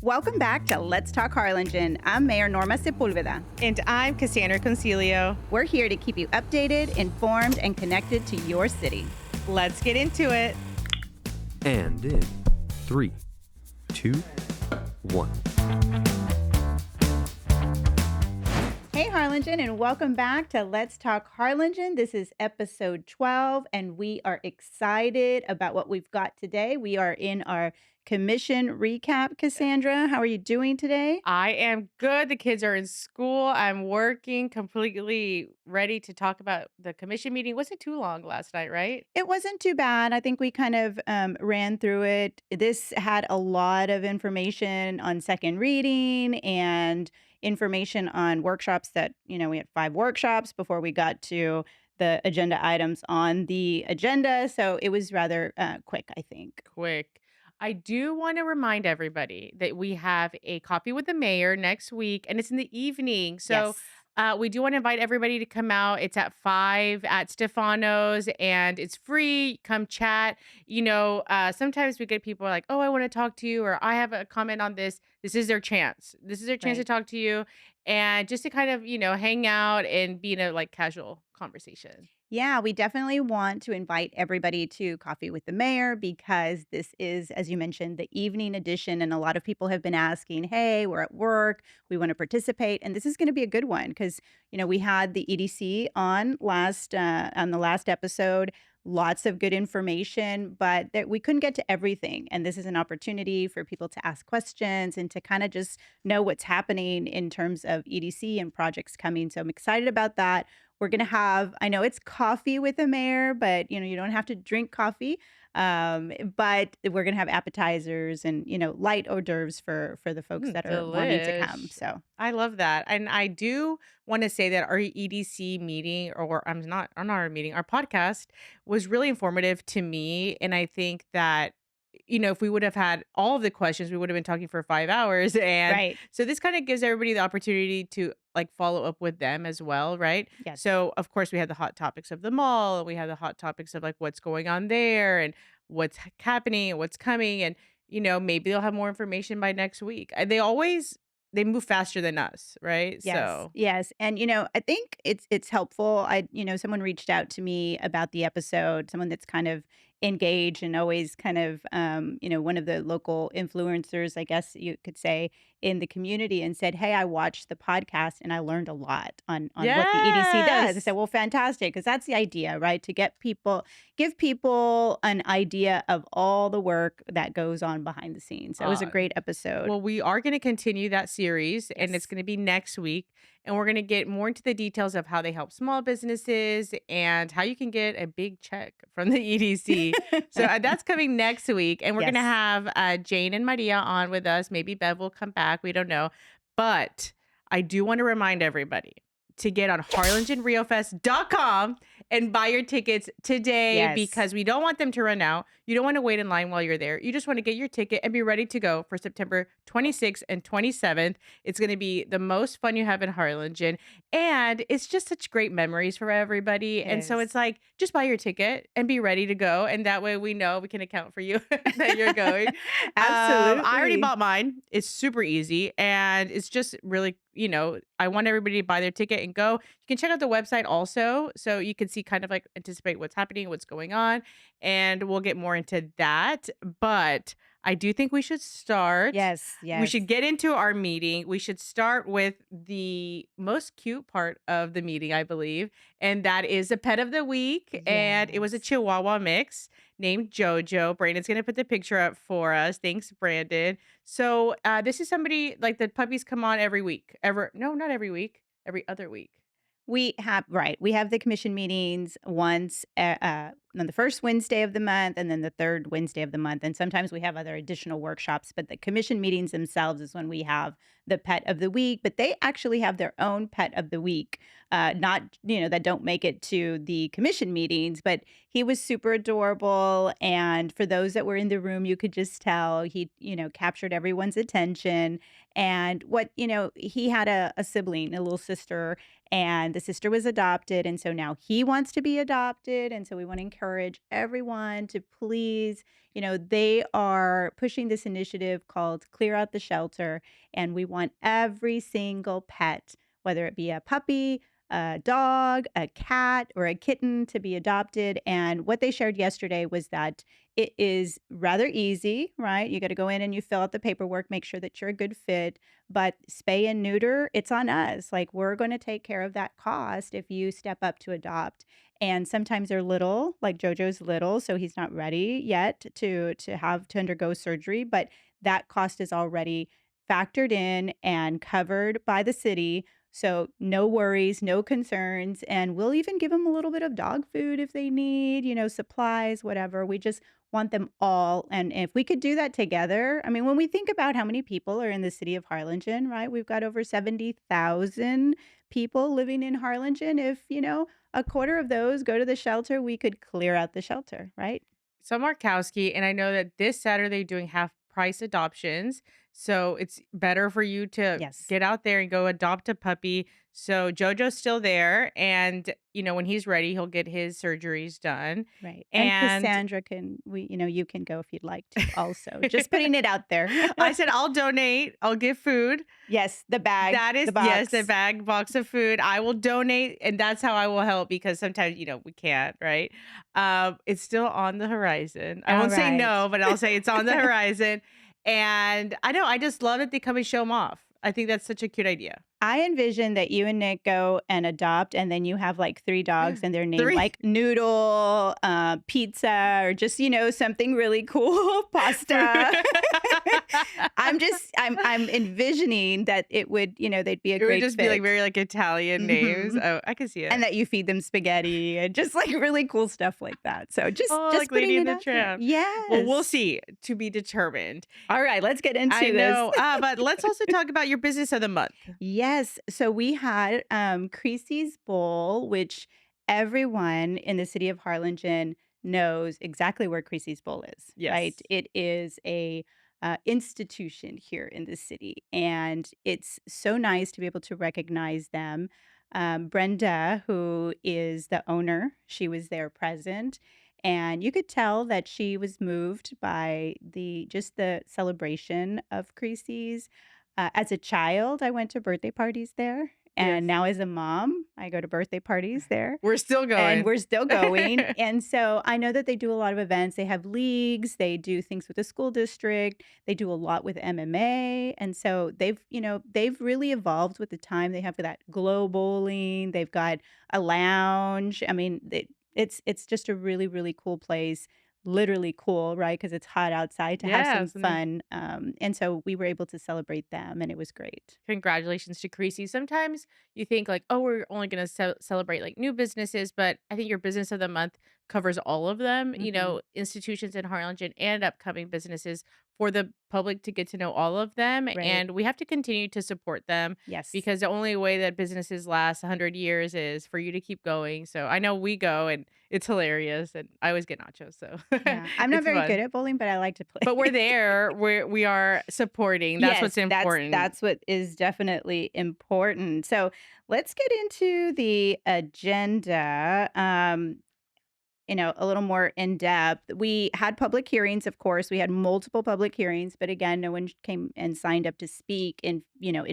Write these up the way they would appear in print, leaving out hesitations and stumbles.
Welcome back to Let's Talk Harlingen. I'm Mayor Norma Sepulveda. And I'm Cassandra Concilio. We're here to keep you updated, informed, and connected to your city. Let's get into it. And in 3, 2, 1. Hey Harlingen, and welcome back to Let's Talk Harlingen. This is episode 12, and we are excited about what we've got today. We are in our commission recap. Cassandra, how are you doing today? I am good. The kids are in school. I'm working, completely ready to talk about the commission meeting. Wasn't too long last night, right? It wasn't too bad. I think we kind of ran through it. This had a lot of information on second reading and information on workshops that, we had 5 workshops before we got to the agenda items on the agenda. So it was rather quick, I think. Quick. I do want to remind everybody that we have a coffee with the mayor next week, and it's in the evening. So Yes. we do want to invite everybody to come out. It's at 5 at Stefano's, and it's free. Come chat. Sometimes we get people like, oh, I want to talk to you, or I have a comment on this. This is their chance. This is their chance to Right. talk to you, and just to kind of, hang out and be in a casual conversation. Yeah, we definitely want to invite everybody to Coffee with the Mayor because this is, as you mentioned, the evening edition. And a lot of people have been asking, hey, we're at work, we want to participate. And this is going to be a good one because, we had the EDC on the last episode, lots of good information, but that we couldn't get to everything. And this is an opportunity for people to ask questions and to kind of just know what's happening in terms of EDC and projects coming. So I'm excited about that. We're gonna have, I know it's coffee with the mayor, but you don't have to drink coffee. But we're gonna have appetizers and light hors d'oeuvres for the folks that are wanting to come. Delish. So I love that. And I do want to say that our EDC meeting, or I'm not our meeting, our podcast was really informative to me. And I think that, if we would have had all of the questions, we would have been talking for 5 hours. And right, so this kind of gives everybody the opportunity to follow up with them as well, right? yes, So of course we had the hot topics of the mall, we had the hot topics of what's going on there and what's happening and what's coming. And maybe they'll have more information by next week. They move faster than us, right? yes, So, yes, and I think it's helpful. Someone reached out to me about the episode, someone that's kind of engaged and always kind of one of the local influencers, I guess you could say, in the community, and said, hey, I watched the podcast and I learned a lot on what the EDC does. I said, yes. well, fantastic, because that's the idea, right? To give people an idea of all the work that goes on behind the scenes. So it was a Uh, great episode. well, we are going to continue that series, and it's Yes. going to be next week. And we're going to get more into the details of how they help small businesses and how you can get a big check from the EDC. So that's coming next week. And we're going to Yes. have Jane and Maria on with us. Maybe Bev will come back. We don't know. But I do want to remind everybody to get on harlingenriofest.com and buy your tickets today Yes. because we don't want them to run out. You don't want to wait in line while you're there. You just want to get your ticket and be ready to go for September 26th and 27th. It's going to be the most fun you have in Harlingen. And it's just such great memories for everybody. It And so is. it's just buy your ticket and be ready to go. And that way we know we can account for you that you're going. I already Absolutely. bought mine. It's super easy. And it's just really, I want everybody to buy their ticket and go. You can check out the website also. So you can see kind of anticipate what's happening, what's going on. And we'll get more into that. But I do think we should start. Yes, We yes, should get into our meeting. We should start with the most cute part of the meeting, I believe. And that is a pet of the week. And it was a yes. Chihuahua mix named Jojo. Brandon's going to put the picture up for us. Thanks, Brandon. So this is somebody the puppies come on every week. No, not every week. Every other week. We have the commission meetings once on the first Wednesday of the month and then the third Wednesday of the month. And sometimes we have other additional workshops, but the commission meetings themselves is when we have the pet of the week. But they actually have their own pet of the week, not, that don't make it to the commission meetings, but he was super adorable. And for those that were in the room, you could just tell he, captured everyone's attention. And he had a sibling, a little sister, and the sister was adopted, and so now he wants to be adopted, and so we want to encourage everyone to please, they are pushing this initiative called Clear Out the Shelter, and we want every single pet, whether it be a puppy, a dog, a cat, or a kitten to be adopted. And what they shared yesterday was that it is rather easy, right? You got to go in and you fill out the paperwork, make sure that you're a good fit. But spay and neuter, it's on us. Like, we're going to take care of that cost if you step up to adopt. And sometimes they're little, like Jojo's little, so he's not ready yet to have to undergo surgery. But that cost is already factored in and covered by the city. So no worries, no concerns, and we'll even give them a little bit of dog food if they need, supplies, whatever. We just want them all. And if we could do that together, I mean, when we think about how many people are in the city of Harlingen, right? We've got over 70,000 people living in Harlingen. If, a quarter of those go to the shelter, we could clear out the shelter, right? Some Markowski, and I know that this Saturday doing half price adoptions. So it's better for you to Yes. get out there and go adopt a puppy. So Jojo's still there. And, when he's ready, he'll get his surgeries done. Right. And And Cassandra you can go if you'd like to also. Just putting it out there. I said, I'll donate, I'll give food. Yes, the bag, That is, the yes, the box. bag box of food. I will donate, and that's how I will help because sometimes, we can't, right? It's still on the horizon. I All won't say right. no, but I'll say it's on the horizon. And I know, I just love that they come and show them off. I think that's such a cute idea. I envision that you and Nick go and adopt, and then you have like 3 dogs, and they're named 3 like Noodle, Pizza, or just, something really cool, pasta. I'm envisioning that it would, they'd be a It would great just be like fit. very like Italian names. Mhm. Oh, I can see And it. that you feed them spaghetti and just like really cool stuff like that. So just Oh, just like Lady putting in it the out there. Tramp. Well, we'll Yes. see, to be determined. All right, let's get I into this. know. But let's also talk about your business of the month. Yes. So we had Creasy's Bowl, which everyone in the city of Harlingen knows exactly where Creasy's Bowl is, right? Yes. It is a institution here in the city, and it's so nice to be able to recognize them. Brenda, who is the owner, she was there present, and you could tell that she was moved by the celebration of Creasy's. As a child, I went to birthday parties there, and Yes. now as a mom, I go to birthday parties there, We're still and going. we're still going, and so I know that they do a lot of events. They have leagues, they do things with the school district, they do a lot with MMA, and so they've really evolved with the time. They have that glow bowling, they've got a lounge. I mean, it's just a really, really cool place. Literally cool, right? Because it's hot outside to have some Yes, and fun, and so we were able to celebrate them, and it was great. congratulations to Creasy. Sometimes you think like, oh, we're only going to celebrate like new businesses, but I think your business of the month covers all of them. Mhm. Institutions in Harlingen and upcoming businesses for the public to get to know all of them, Right. and we have to continue to support them Yes. because the only way that businesses last 100 years is for you to keep going. So I know we go and it's hilarious, and I always get nachos, so Yeah, I'm not it's very good fun. at bowling, but I like to But we're play. there. We are supporting. That's Yes, what's that's important. that's what is definitely important. So, let's get into the agenda. A little more in depth. We had public hearings, of course. We had multiple public hearings, but again, no one came and signed up to speak in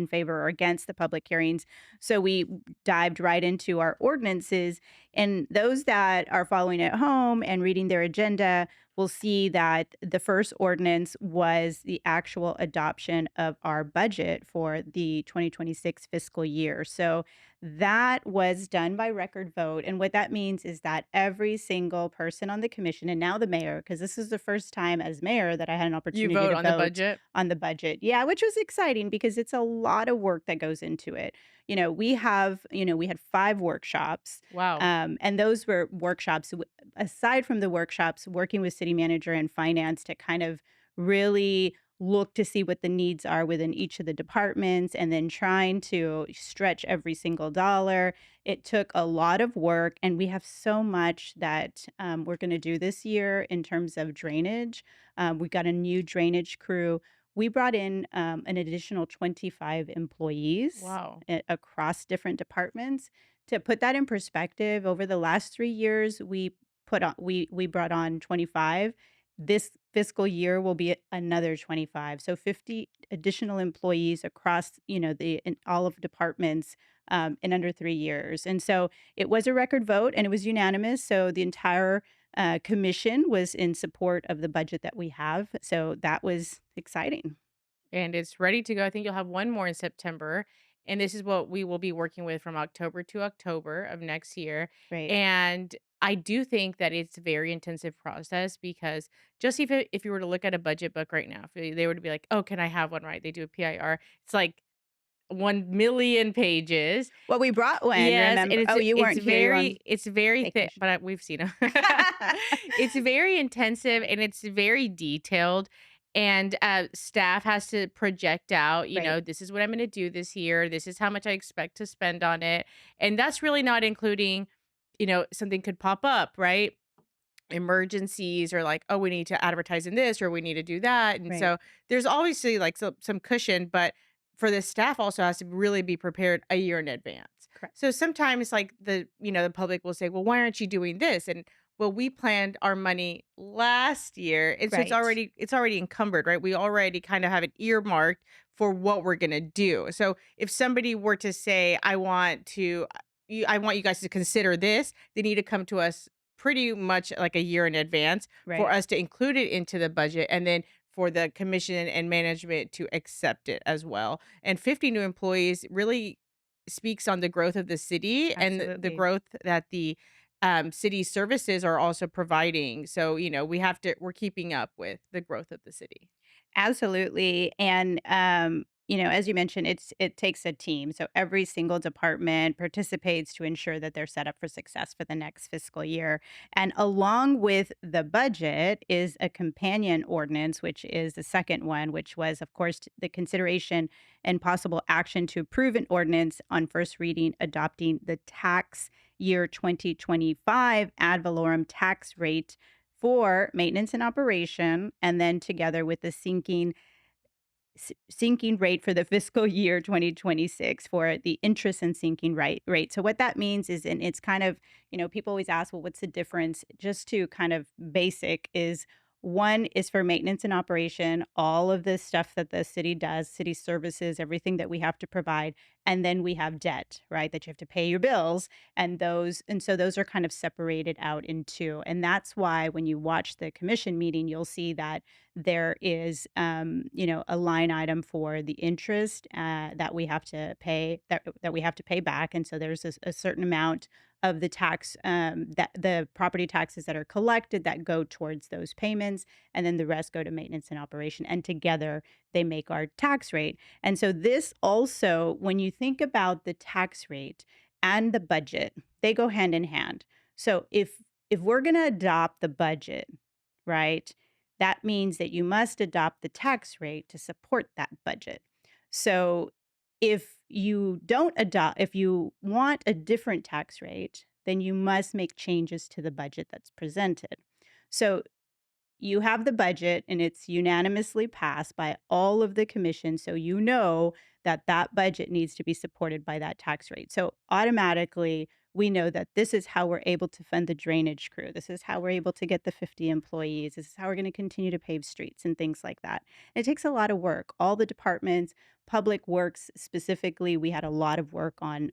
favor or against the public hearings. So we dived right into our ordinances, and those that are following at home and reading their agenda will see that the first ordinance was the actual adoption of our budget for the 2026 fiscal year. So that was done by record vote, and what that means is that every single person on the commission, and now the mayor, because this is the first time as mayor that I had an You opportunity vote to on the vote budget? on the budget. Yeah, which was exciting because it's a lot of work that goes into it. We had 5 workshops, Wow. and those were workshops aside from the workshops, working with city manager and finance to kind of really look to see what the needs are within each of the departments and then trying to stretch every single dollar. It took a lot of work, and we have so much that we're going to do this year in terms of drainage. We got a new drainage crew. We brought in an additional 25 employees Wow. across different departments. To put that in perspective, over the last 3 years, we we brought on 25. This fiscal year will be another 25. So 50 additional employees across, the in all of departments in under 3 years. And so it was a record vote and it was unanimous. So the entire commission was in support of the budget that we have. So that was exciting. And it's ready to go. I think you'll have one more in September. And this is what we will be working with from October to October of next year. Right. And I do think that it's a very intensive process because just if you were to look at a budget book right now, if they were to be like, oh, can I have one right? They do a PIR. It's like 1,000,000 pages. Well, we brought one, Yes, and remember? Oh, you weren't here. You were on it's very thick, vacation. but we've seen seen 'em. It's very intensive and it's very detailed, and, staff has to project out, Right, "This is what I'm gonna do this year. This is how much I expect to spend on it," and that's really not including, something could pop up, right? Emergencies or like, oh, we need to advertise in this or we need to do that. And right. so there's obviously like some cushion, but for the staff also has to really be prepared a year in advance. Correct. So sometimes like the public will say, well, why aren't you doing this? And well, we planned our money last year. And so it's Right, already encumbered, right? We already kind of have it earmarked for what we're gonna do. So if somebody were to say, I want you guys to consider this, they need to come to us pretty much like a year in advance for right. us to include it into the budget and then for the commission and management to accept it as well. And 50 new employees really speaks on the growth of the city and the Absolutely. growth that the city services are also providing. So, we're keeping up with the growth of the city. Absolutely, and, as you mentioned, it takes a team, so every single department participates to ensure that they're set up for success for the next fiscal year, and along with the budget is a companion ordinance, which is the second one, which was, of course, the consideration and possible action to approve an ordinance on first reading adopting the tax year 2025 ad valorem tax rate for maintenance and operation, and then together with the sinking rate for the fiscal year 2026 for the interest and sinking rate. So what that means is, and it's kind of, people always ask, well, what's the difference? Just to kind of basic is one is for maintenance and operation, all of the stuff that the city does, city services, everything that we have to provide. And then we have debt, right? That you have to pay your bills. And so those are kind of separated out in two. And that's why when you watch the commission meeting, you'll see that there is, a line item for the interest that we have to pay that we have to pay back, and so there's a certain amount of the tax that the property taxes that are collected that go towards those payments, and then the rest go to maintenance and operation, and together they make our tax rate. And so this also, when you think about the tax rate and the budget, they go hand in hand. So if we're going to adopt the budget, right? That means that you must adopt the tax rate to support that budget. So if you want a different tax rate, then you must make changes to the budget that's presented. So you have the budget and it's unanimously passed by all of the commission. So you know that that budget needs to be supported by that tax rate. So automatically, we know that this is how we're able to fund the drainage crew. This is how we're able to get the 50 employees. This is how we're going to continue to pave streets and things like that. It takes a lot of work. All the departments, public works specifically, we had a lot of work on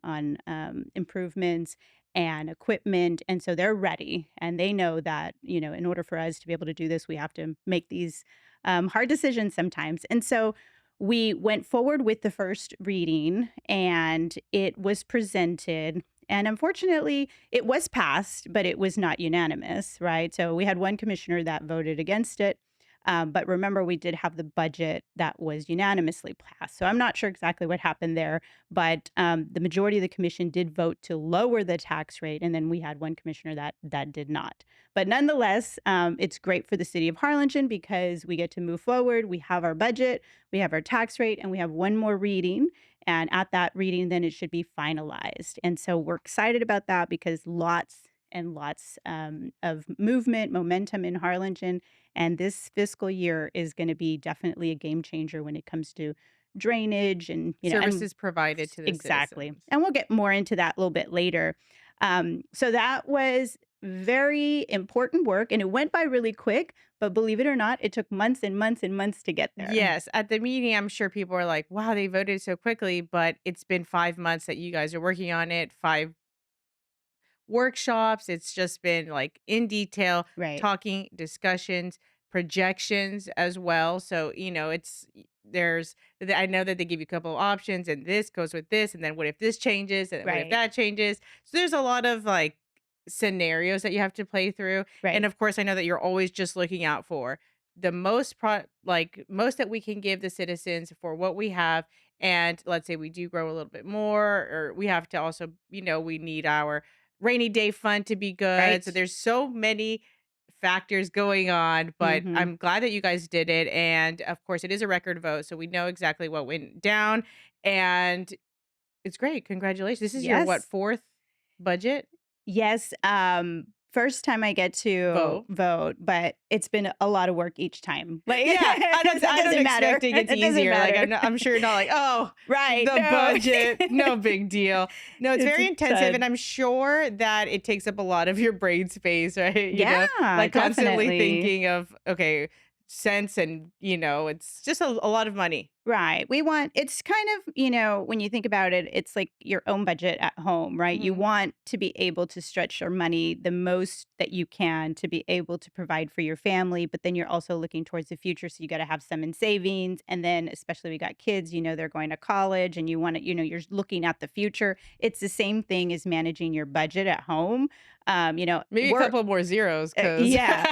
improvements and equipment. And so they're ready and they know that, in order for us to be able to do this, we have to make these hard decisions sometimes. And so we went forward with the first reading and it was presented. And unfortunately, it was passed, but it was not unanimous, right? So we had one commissioner that voted against it. But remember, we did have the budget that was unanimously passed. So I'm not sure exactly what happened there, but the majority of the commission did vote to lower the tax rate, and then we had one commissioner that did not. But nonetheless, it's great for the city of Harlingen because we get to move forward. We have our budget, we have our tax rate, and we have one more reading. And at that reading, then it should be finalized. And so we're excited about that because lots and lots of movement, momentum in Harlingen. And this fiscal year is going to be definitely a game changer when it comes to drainage and, and Services provided to the exactly. citizens. And we'll get more into that a little bit later. So that was very important work, and it went by really quick, but believe it or not, it took months and months and months to get there. Yes, at the meeting, I'm sure people are like, "Wow, they voted so quickly," but it's been 5 months that you guys are working on it, 5 workshops. It's just been like in detail, Right, talking, discussions, projections as well. So, I know that they give you a couple of options and this goes with this. And then what if this changes? And what if right, that changes? So there's a lot of like scenarios that you have to play through. And right, of course, I know that you're always just looking out for the most that we can give the citizens for what we have. And let's say we do grow a little bit more, or we have to also, we need our rainy day fund to be good. So right. there's so many factors going on, but Mhm. I'm glad that you guys did it. And of course, it is a record vote, so we know exactly what went down. And it's great. Congratulations. This is your what, Yes. fourth budget Yes, first time I get to vote? vote, but it's been a lot of work each time. Like, Yeah, that I don't doesn't matter. expect it gets It doesn't easier. Like matter. I'm sure you're not like, oh, Right, the no. budget, no big deal. No, it's It's very a intensive, and ton. I'm sure that it takes up a lot of your brain space, right? Yeah, Like constantly definitely. thinking of okay, cents, and it's just a lot of money. Right. We want it's kind of, when you think about it, it's like your own budget at home, right? You Mhm. want to be able to stretch your money the most that you can to be able to provide for your family, but then you're also looking towards the future. So you got to have some in savings. And then, especially we got kids, they're going to college and you want to, you're looking at the future. It's the same thing as managing your budget at home. Maybe a We're, couple more zeros, cause yeah.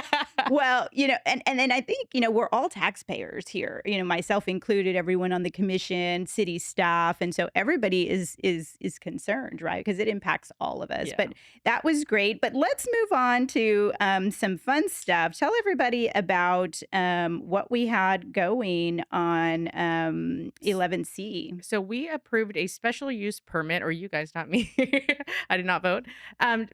Well, and then I think, we're all taxpayers here, myself included, everyone on the commission, city staff, and so everybody is concerned, right? Because it impacts all of us. yeah. But that was great. But let's move on to some fun stuff. Tell everybody about what we had going on 11C. So we approved a special use permit, or you guys, not me. I did not vote,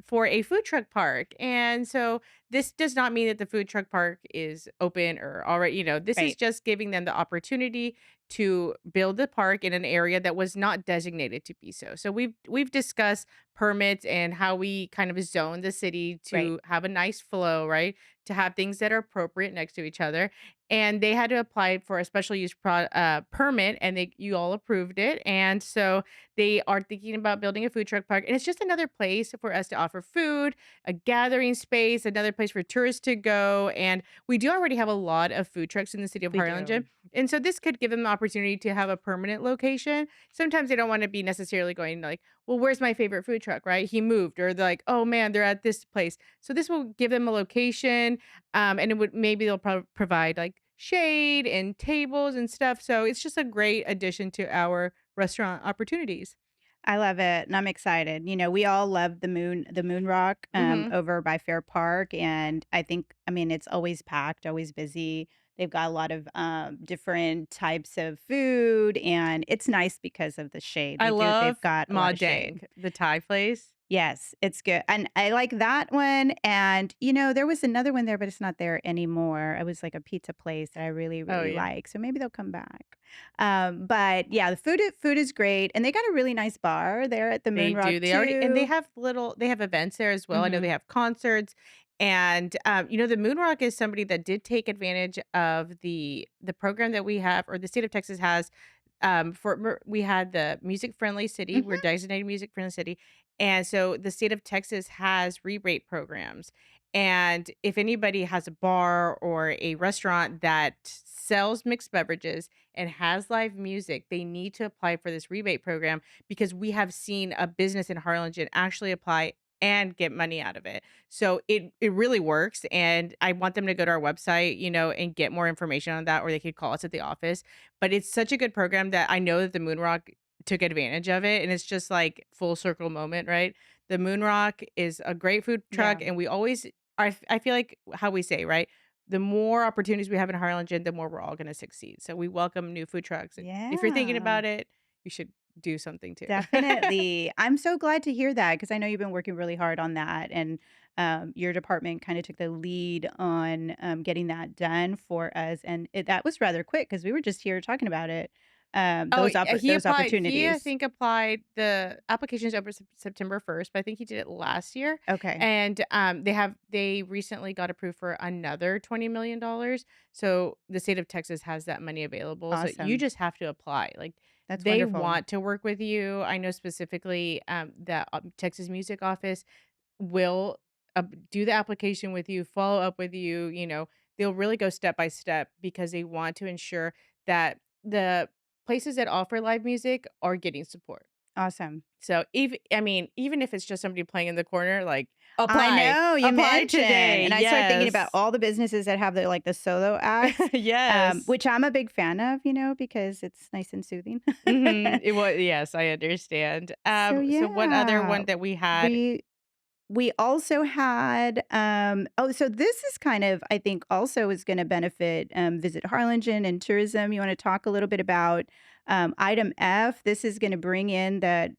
for a food truck park. And so this does not mean that the food truck park is open or already, this is Right, just giving them the opportunity to build the park in an area that was not designated to be so. So we've discussed permits and how we kind of zone the city right. to have a nice flow, right? To have things that are appropriate next to each other, and they had to apply for a special use permit, and you all approved it. And so they are thinking about building a food truck park, and it's just another place for us to offer food, a gathering space, another place for tourists to go. And we do already have a lot of food trucks in the city of We Harlingen, do. and so this could give them the opportunity to have a permanent location. Sometimes they don't want to be necessarily going like, well, where's my favorite food truck, right? He moved, or they're like, oh man, they're at this place. So this will give them a location, and maybe they'll provide like shade and tables and stuff. So it's just a great addition to our restaurant opportunities. I love it, and I'm excited. We all love the Moon Rock, Hmm. over by Fair Park, and I mean, it's always packed, always busy. They've got a lot of, different types of food, and it's nice because of the shade. I They've love got a Ma lot of shade. Dang, the Thai place. Yes, it's good, and I like that one, and, there was another one there, but it's not there anymore. It was like a pizza place that I really, Oh really yeah. like, so maybe they'll come back. But yeah, the food is great, and they got a really nice bar there at the They Moon Rock do. too. They have events there as well. I know they Mhm. have concerts. And the Moon Rock is somebody that did take advantage of the program that we have, or the state of Texas has. We had the music friendly city. We're Mhm. designated music friendly city. And so the state of Texas has rebate programs. And if anybody has a bar or a restaurant that sells mixed beverages and has live music, they need to apply for this rebate program, because we have seen a business in Harlingen actually apply and get money out of it. So it really works, and I want them to go to our website, and get more information on that, or they could call us at the office. But it's such a good program that I know that the Moon Rock took advantage of it, and it's just like full circle moment, right? The Moon Rock is a great food truck, Yeah. and we always I feel like how we say, right? The more opportunities we have in Harlingen, the more we're all going to succeed. So we welcome new food trucks, and if you're thinking Yeah. about it, you should do something too. Definitely. I'm so glad to hear that because I know you've been working really hard on that, and, your department kinda took the lead on, getting that done for us, and that was rather quick because we were just here talking about it Oh, he those applied he, I opportunities. think, applied the application's over September 1st, but I think he did it last year, Okay, and, they recently got approved for another $20 million, so the state of Texas has that money available, so you awesome. just have to apply, like, That's they wonderful. want to work with you. I know specifically, that, Texas Music Office will, do the application with you, follow up with you, they'll really go step by step because they want to ensure that the places that offer live music are getting support. Awesome. So, even if it's just somebody playing in the corner, like, I know, you apply mentioned, today, and I started thinking about yes. all the businesses that have the, like, the solo acts, Yes. which I'm a big fan of, because it's nice and soothing. Mhm, it was yes, I understand. So, So what other yeah, one that we had. we we also had, so this is kind of, I think, also is gonna benefit, Visit Harlingen and tourism. You wanna talk a little bit about, item F? This is gonna bring in that,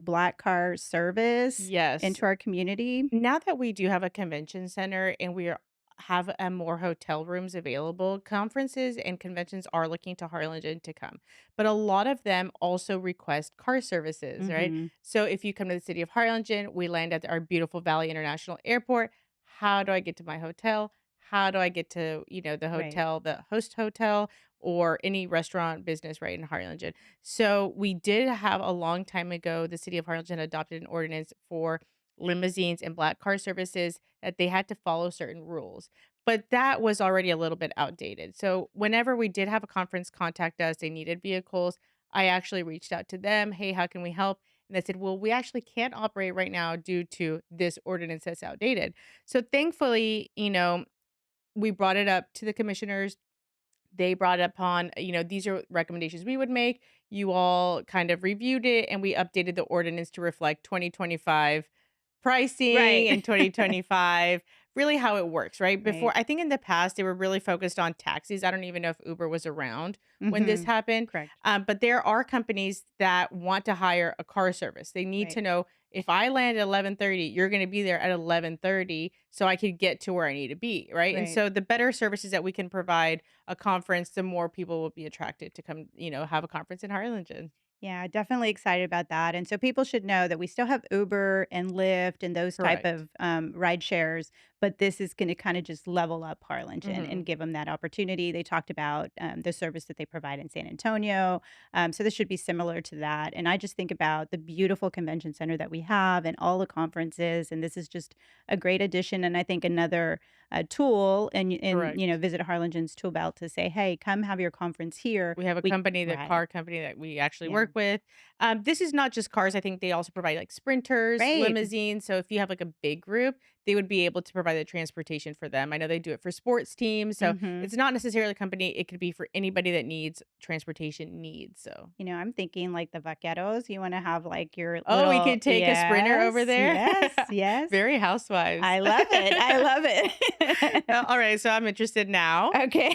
black car service Yes. into our community. Now that we do have a convention center and have more hotel rooms available, conferences and conventions are looking to Harlingen to come. But a lot of them also request car services, right? Mhm. So if you come to the city of Harlingen, we land at our beautiful Valley International Airport. How do I get to my hotel? How do I get to, the Right. hotel, the host hotel, or any restaurant business right in Harlingen? So we did have a long time ago, the city of Harlingen adopted an ordinance for limousines and black car services that they had to follow certain rules. But that was already a little bit outdated. So whenever we did have a conference contact us, they needed vehicles, I actually reached out to them, "Hey, how can we help?" And they said, "Well, we actually can't operate right now due to this ordinance that's outdated." So thankfully, we brought it up to the commissioners. They brought upon, these are recommendations we would make. You all kind of reviewed it and we updated the ordinance to reflect 2025 pricing Right. and 2025, really how it works, right? Before, Right. I think in the past, they were really focused on taxis. I don't even know if Uber was around when this Mhm. happened. Correct. But there are companies that want to hire a car service. They need Right. to know if I land at 11:30, you're going to be there at 11:30 so I could get to where I need to be, right? And Right. so the better services that we can provide a conference, the more people will be attracted to come, have a conference in Harlingen. Yeah, definitely excited about that. And so people should know that we still have Uber and Lyft and those type Correct. of ride shares, but this is going to kind of just level up Harlingen and Mhm. give them that opportunity. They talked about the service that they provide in San Antonio. So this should be similar to that. And I just think about the beautiful convention center that we have and all the conferences. And this is just a great addition. And I think another tool in Correct. Visit Harlingen's tool belt to say, hey, come have your conference here. We have a company, the Right. car company that we actually Yeah. work with. This is not just cars. I think they also provide like sprinters, Right. limousines. So if you have like a big group, they would be able to provide the transportation for them. I know they do it for sports teams. So Mhm. it's not necessarily a company. It could be for anybody that needs transportation needs. So, I'm thinking like the vaqueros, you wanna have like your oh, we little could take a sprinter over yes, there. yes, yes. Very housewives. I love it, I love it. All right. So I'm interested now. Okay.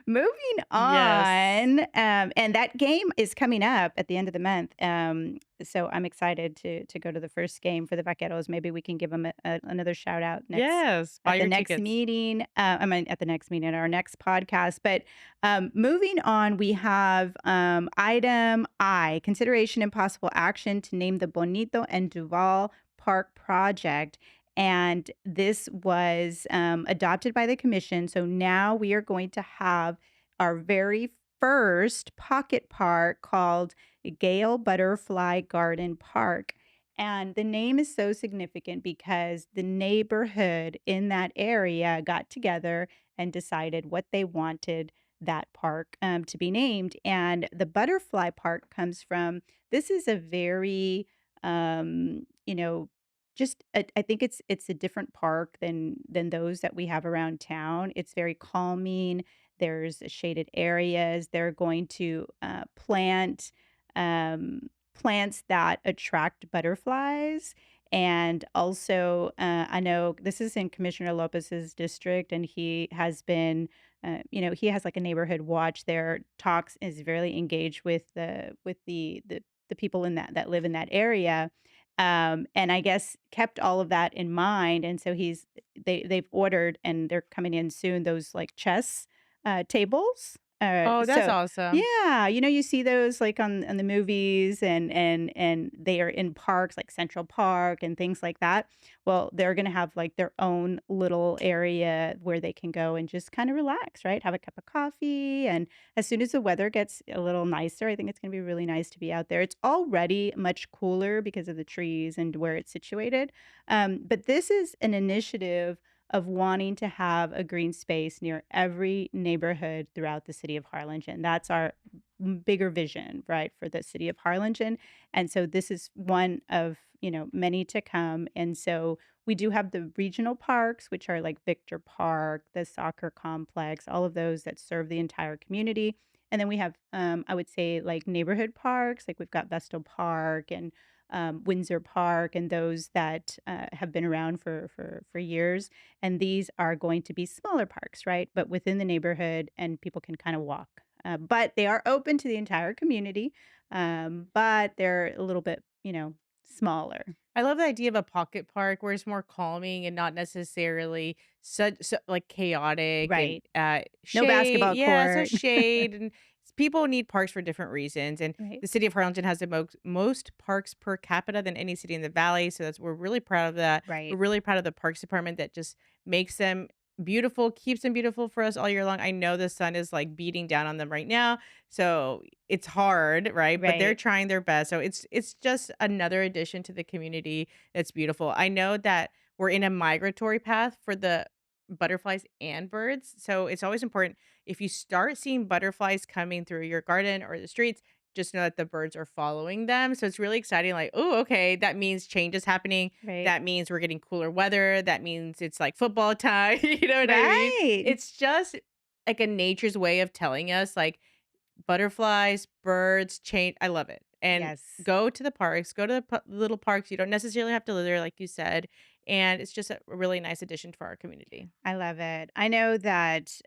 Moving Yes. on, and that game is coming up at the end of the month, so I'm excited to go to the first game for the vaqueros. Maybe we can give them another shout out next Yes. Buy at the your next tickets. meeting, I mean, at the next meeting, at our next podcast, but moving on, we have item I, consideration and possible action to name the Bonito and Duval Park project. And this was adopted by the commission. So now we are going to have our very first pocket park called Gale Butterfly Garden Park. And the name is so significant because the neighborhood in that area got together and decided what they wanted that park to be named. And the butterfly park comes from this is a very, just I think it's a different park than those that we have around town. It's very calming. There's shaded areas. They're going to plant plants that attract butterflies. And also, I know this is in Commissioner Lopez's district, and he has been he has like a neighborhood watch there, talks, is very engaged with the people in that live in that area. And I guess kept all of that in mind. And so they've ordered and they're coming in soon, those like chess tables. Oh, that's So awesome. yeah, you see those like on the movies and they are in parks like Central Park and things like that. Well, they're gonna have like their own little area where they can go and just kind of relax, right? Have a cup of coffee. And as soon as the weather gets a little nicer, I think it's gonna be really nice to be out there. It's already much cooler because of the trees and where it's situated. But this is an initiative of wanting to have a green space near every neighborhood throughout the city of Harlingen. That's our bigger vision, right, for the city of Harlingen. And so this is one of, many to come. And so we do have the regional parks, which are like Victor Park, the soccer complex, all of those that serve the entire community. And then we have, I would say, like neighborhood parks, like we've got Vestal Park and Windsor Park, and those that have been around for years, and these are going to be smaller parks, right? But within the neighborhood, and people can kind of walk. But they are open to the entire community, but they're a little bit, smaller. I love the idea of a pocket park where it's more calming and not necessarily so like chaotic and Right. No shade. basketball Yeah, so court. shade and people need parks for different reasons. And Right. the city of Harlingen has the most parks per capita than any city in the valley. So we're really proud of that. We're Right. really proud of the parks department that just makes them beautiful, keeps them beautiful for us all year long. I know the sun is like beating down on them right now. So it's hard, right? But they're Right. trying their best. So it's just another addition to the community that's beautiful. I know that we're in a migratory path for the butterflies and birds. So it's always important if you start seeing butterflies coming through your garden or the streets, just know that the birds are following them. So it's really exciting. Like, oh, okay, that means change is happening. Right. That means we're getting cooler weather. That means it's like football time. You know what I mean? Right. It's just like a nature's way of telling us, like, butterflies, birds, change. I love it. And Yes. go to the parks, go to the little parks. You don't necessarily have to live there, like you said. And it's just a really nice addition for our community. I love it. I know that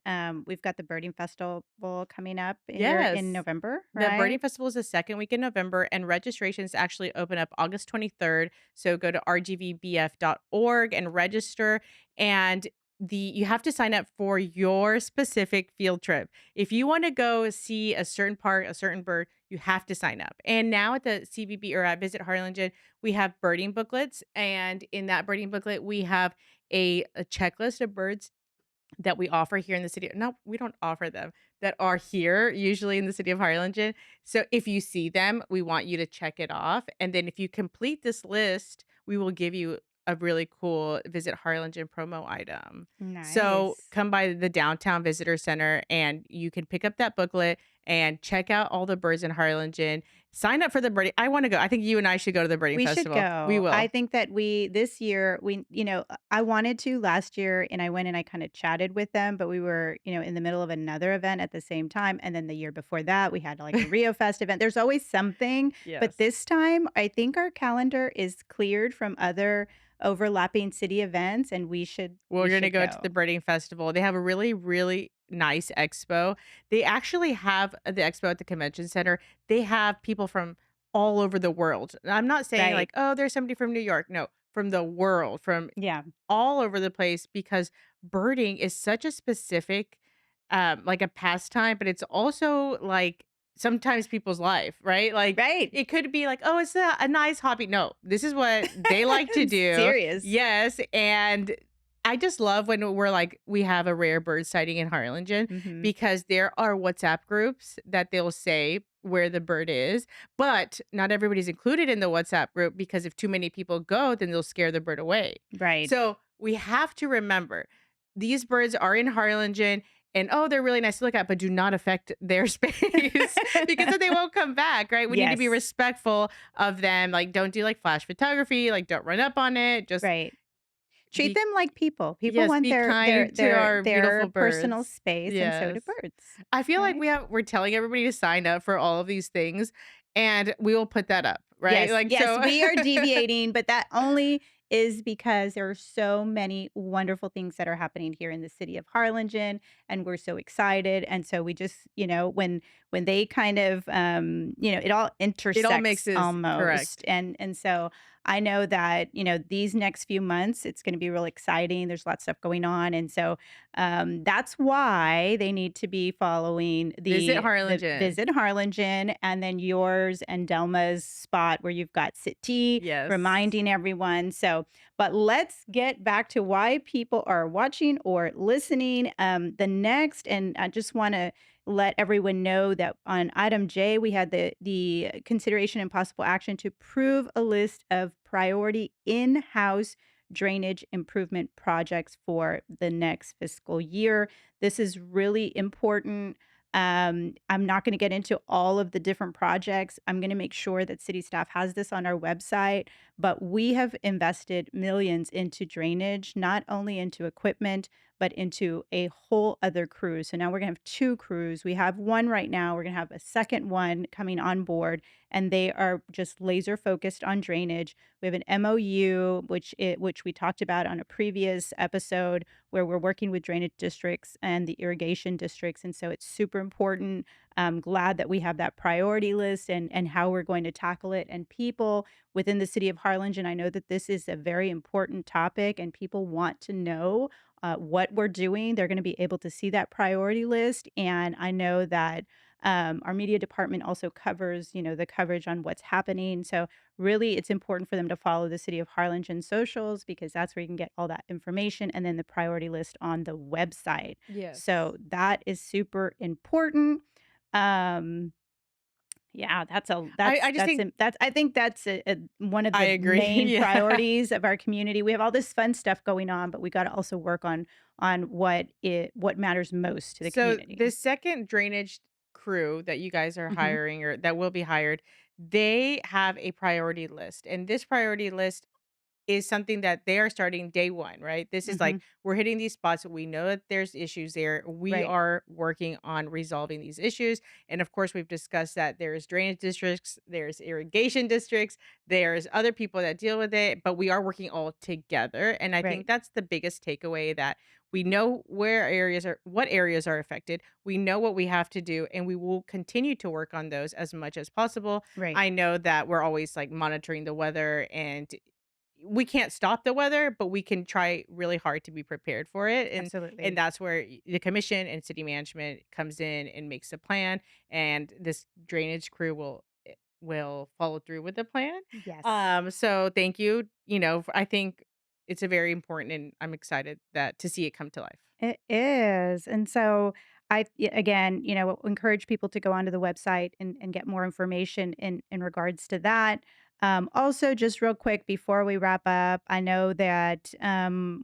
we've got the birding festival coming up here in Yes. November, The Birding right? Festival is the second week in November, and registrations actually open up August 23rd. So go to rgvbf.org and register. And you have to sign up for your specific field trip. If you want to go see a certain park, a certain bird, you have to sign up. And now at the CVB or at Visit Harlingen, we have birding booklets. And in that birding booklet, we have a checklist of birds that we offer here in the city. No, we don't offer them, that are here usually in the city of Harlingen. So if you see them, we want you to check it off. And then if you complete this list, we will give you a really cool Visit Harlingen promo item. So Nice. come by the downtown visitor center and you can pick up that booklet and check out all the birds in Harlingen. Sign up for the birding. I want to go. I think you and I should go to the birding We should festival. We go. I will. think that this year, I wanted to last year and I went and I kind of chatted with them, but we were, in the middle of another event at the same time. And then the year before that, we had like a Rio Fest event. There's always something, but Yes. this time I think our calendar is cleared from other overlapping city events and we We're gonna should go to the go. birding festival. They have a really, really nice expo. They actually have the expo at the convention center. They have people from all over the world. And I'm not saying Right. like, oh, there's somebody from New York. No, from the world, from Yeah. all over the place because birding is such a specific, like a pastime, but it's also like sometimes people's life, right? Like Right. it could be like, oh, it's a nice hobby. No, this is what they like to do. Serious. Yes. And I just love when we're like, we have a rare bird sighting in Harlingen Hmm. because there are WhatsApp groups that they'll say where the bird is, but not everybody's included in the WhatsApp group because if too many people go, then they'll scare the bird away. Right. So we have to remember these birds are in Harlingen and oh, they're really nice to look at, but do not affect their space because then they won't come back, right? We need to be Yes. respectful of them. Like, don't do like flash photography, like, don't run up on it. Just Right. Treat be, them like people. People yes, want be their kind to their our their beautiful personal birds. space, and so do Yes. birds, I feel like right? we're telling everybody to sign up for all of these things and we will put that up, right? Yes, Like, yes, so we are deviating, but that only is because there are so many wonderful things that are happening here in the city of Harlingen, and we're so excited, and so we just, when they kind of, it all it all intersects mixes correct. almost, and so I know that, these next few months, it's gonna be real exciting. There's lots of stuff going on, and so, that's why they need to be following Visit the Harlingen. Visit Harlingen, and then yours and Delma's spot where you've got Sit Tea, Yes. reminding everyone. So, but let's get back to why people are watching or listening. The next, and I just wanna let everyone know that on item J, we had the consideration and possible action to approve a list of priority in-house drainage improvement projects for the next fiscal year. This is really important. I'm not going to get into all of the different projects. I'm going to make sure that city staff has this on our website, but we have invested millions into drainage, not only into equipment, but into a whole other cruise. So now we're gonna have 2 crews. We have 1 right now, we're gonna have a second one coming on board, and they are just laser focused on drainage. We have an MOU, which we talked about on a previous episode, where we're working with drainage districts and the irrigation districts, and so it's super important. I'm glad that we have that priority list and how we're going to tackle it, and people within the city of Harlingen, I know that this is a very important topic, and people want to know what we're doing. They're going to be able to see that priority list. And I know that our media department also covers, the coverage on what's happening. So really, it's important for them to follow the City of Harlingen socials because that's where you can get all that information and then the priority list on the website. Yes. So that is super important. Um, yeah, I just think that's I think that's one of I the agree. main Yeah. priorities of our community. We have all this fun stuff going on, but we gotta also work on what matters most to the So the community. second drainage crew that you guys are Mhm. hiring or that will be hired, they have a priority list. And this priority list is something that they are starting day 1, right? This is like, Mhm. we're hitting these spots. We know that there's issues there. We Right. are working on resolving these issues. And of course, we've discussed that there's drainage districts, there's irrigation districts, there's other people that deal with it, but we are working all together. And I think Right. that's the biggest takeaway, that we know what areas are affected. We know what we have to do, and we will continue to work on those as much as possible. Right. I know that we're always like monitoring the weather, and we can't stop the weather, but we can try really hard to be prepared for it, and Absolutely. that's where the commission and city management comes in and makes a plan, and this drainage crew will follow through with the plan. Yes. So thank you. I think it's a very important, and I'm excited that to see it come to life. It is, and so again, encourage people to go onto the website and get more information in regards to that. Also, just real quick before we wrap up, I know that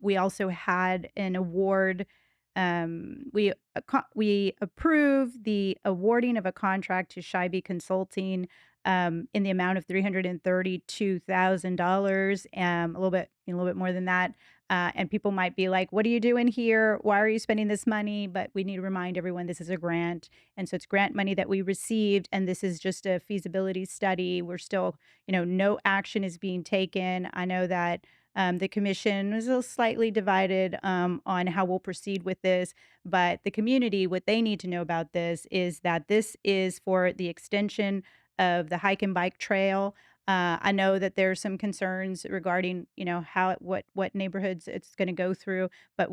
we also had an award. We approved the awarding of a contract to Scheibe Consulting in the amount of $332,000, a little bit more than that. And people might be like, "What are you doing here? Why are you spending this money?" But we need to remind everyone this is a grant. And so it's grant money that we received. And this is just a feasibility study. We're still, no action is being taken. I know that the commission is a little slightly divided on how we'll proceed with this. But the community, what they need to know about this is that this is for the extension of the hike and bike trail. I know that there's some concerns regarding, how what neighborhoods it's going to go through, but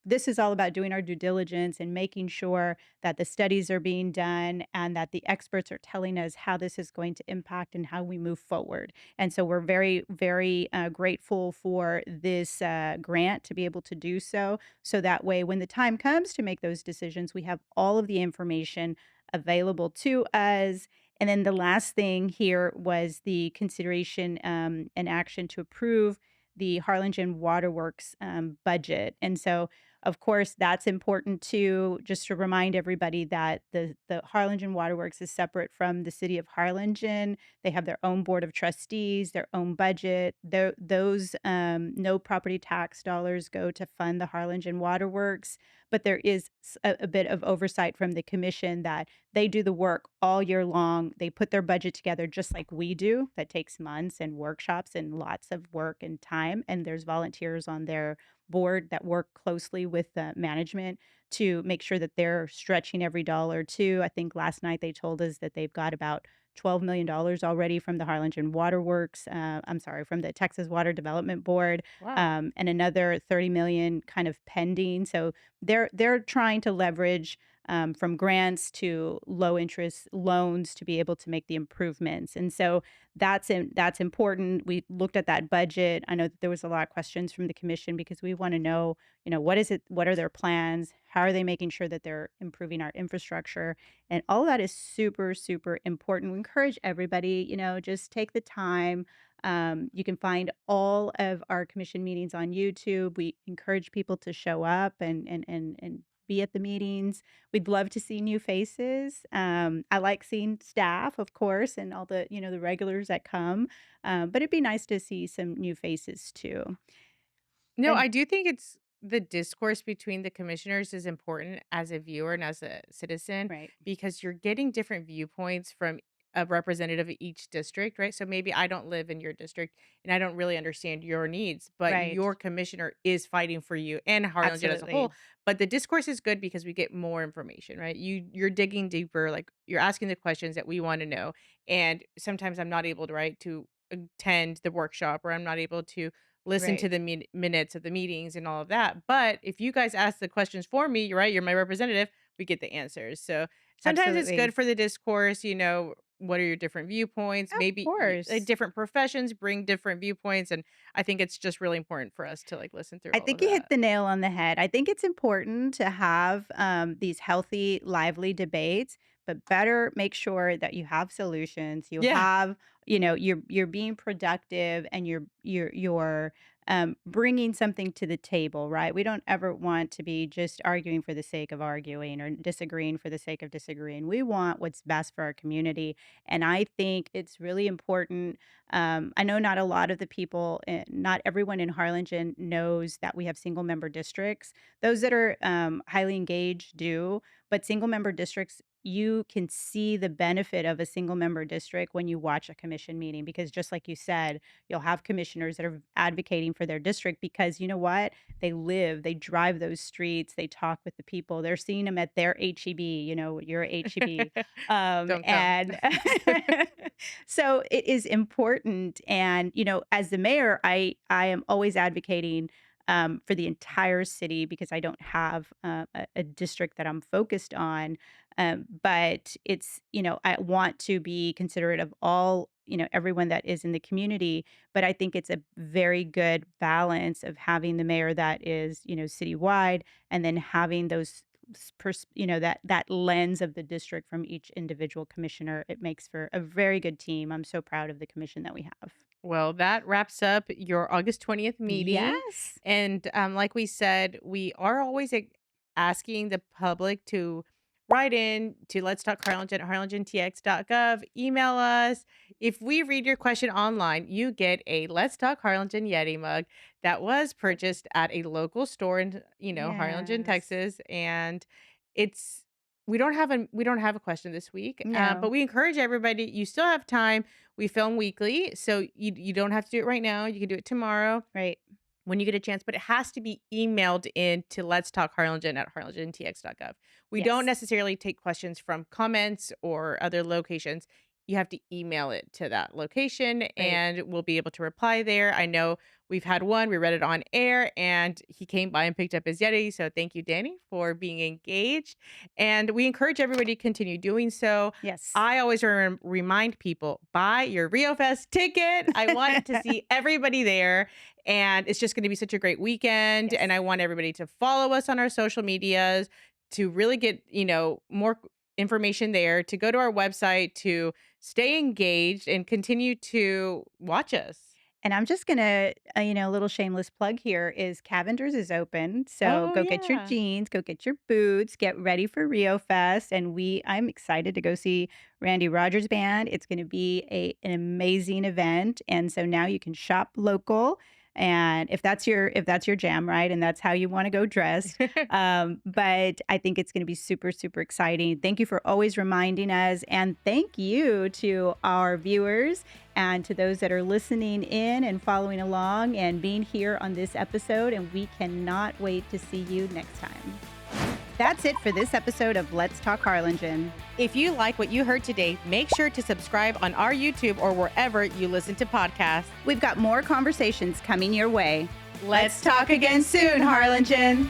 this is all about doing our due diligence and making sure that the studies are being done and that the experts are telling us how this is going to impact and how we move forward. And so we're very, very grateful for this grant to be able to do so. So that way, when the time comes to make those decisions, we have all of the information available to us. And then the last thing here was the consideration and action to approve the Harlingen Waterworks budget. And so, of course, that's important too, just to remind everybody that the Harlingen Waterworks is separate from the city of Harlingen. They have their own board of trustees, their own budget. Those no property tax dollars go to fund the Harlingen Waterworks, but there is a bit of oversight from the commission that they do the work all year long. They put their budget together just like we do. That takes months and workshops and lots of work and time. And there's volunteers on their board that work closely with the management to make sure that they're stretching every dollar too. I think last night they told us that they've got about $12 million already from the Harlingen Waterworks. I'm sorry, from the Texas Water Development Board, Wow. and another 30 million kind of pending. So they're trying to leverage from grants to low interest loans to be able to make the improvements. And so that's important. We looked at that budget. I know that there was a lot of questions from the commission because we want to know, what is it? What are their plans? How are they making sure that they're improving our infrastructure? And all of that is super, super important. We encourage everybody, just take the time. You can find all of our commission meetings on YouTube. We encourage people to show up and be at the meetings. We'd love to see new faces. I like seeing staff, of course, and all the regulars that come. But it'd be nice to see some new faces too. No, And I do think it's the discourse between the commissioners is important as a viewer and as a citizen right, because you're getting different viewpoints from a representative of each district, right? So maybe I don't live in your district and I don't really understand your needs, but right, your commissioner is fighting for you and Harlingen as a whole. absolutely, But the discourse is good because we get more information, right? You're digging deeper, like you're asking the questions that we want to know. And sometimes I'm not able to, right, to attend the workshop or I'm not able to listen right, to the minutes of the meetings and all of that. But if you guys ask the questions for me, you're right, you're my representative, we get the answers. So sometimes it's absolutely. good for the discourse, what are your different viewpoints? Of Maybe course. different professions bring different viewpoints. And I think it's just really important for us to like listen through I all of think you hit that. the nail on the head. I think it's important to have these healthy, lively debates, but better make sure that you have solutions. You Yeah. have, you're being productive and you're bringing something to the table, right? We don't ever want to be just arguing for the sake of arguing or disagreeing for the sake of disagreeing. We want what's best for our community, and I think it's really important. I know not a lot of the people, not everyone in Harlingen knows that we have single member districts. Those that are highly engaged do, but single member districts, you can see the benefit of a single member district when you watch a commission meeting because just like you said, you'll have commissioners that are advocating for their district because you know what? They drive those streets, they talk with the people, they're seeing them at their HEB, your HEB. Don't come. And so it is important. And, as the mayor, I am always advocating for the entire city because I don't have a district that I'm focused on. But I want to be considerate of all, everyone that is in the community. But I think it's a very good balance of having the mayor that is, citywide and then having those that lens of the district from each individual commissioner. It makes for a very good team. I'm so proud of the commission that we have. Well, that wraps up your August 20th meeting. Yes. And like we said, we are always asking the public to write in to Let's Talk Harlingen at harlingentx.gov. Email us. If we read your question online, you get a Let's Talk Harlingen Yeti mug that was purchased at a local store in, Harlingen, Yes. Texas. And it's we don't have a question this week, but No. we encourage everybody. You still have time. We film weekly, so you don't have to do it right now. You can do it tomorrow Right. when you get a chance, but it has to be emailed in to Let's Talk Harlingen at harlingentx.gov. We don't Yes. necessarily take questions from comments or other locations. You have to email it to that location Right. and we'll be able to reply there. I know we've had one, we read it on air and he came by and picked up his Yeti. So thank you, Danny, for being engaged. And we encourage everybody to continue doing so. Yes. I always remind people buy your Rio Fest ticket. I want to see everybody there. And it's just going to be such a great weekend. Yes. And I want everybody to follow us on our social medias to really get, more information there, to go to our website, to stay engaged and continue to watch us. And I'm just gonna, a little shameless plug here is Cavender's is open. So Oh, go get your yeah. jeans, go get your boots, get ready for Rio Fest. And I'm excited to go see Randy Rogers Band. It's gonna be an amazing event. And so now you can shop local. And if that's your jam, right? And that's how you want to go dressed. But I think it's going to be super, super exciting. Thank you for always reminding us. And thank you to our viewers and to those that are listening in and following along and being here on this episode. And we cannot wait to see you next time. That's it for this episode of Let's Talk Harlingen. If you like what you heard today, make sure to subscribe on our YouTube or wherever you listen to podcasts. We've got more conversations coming your way. Let's talk again soon, Harlingen.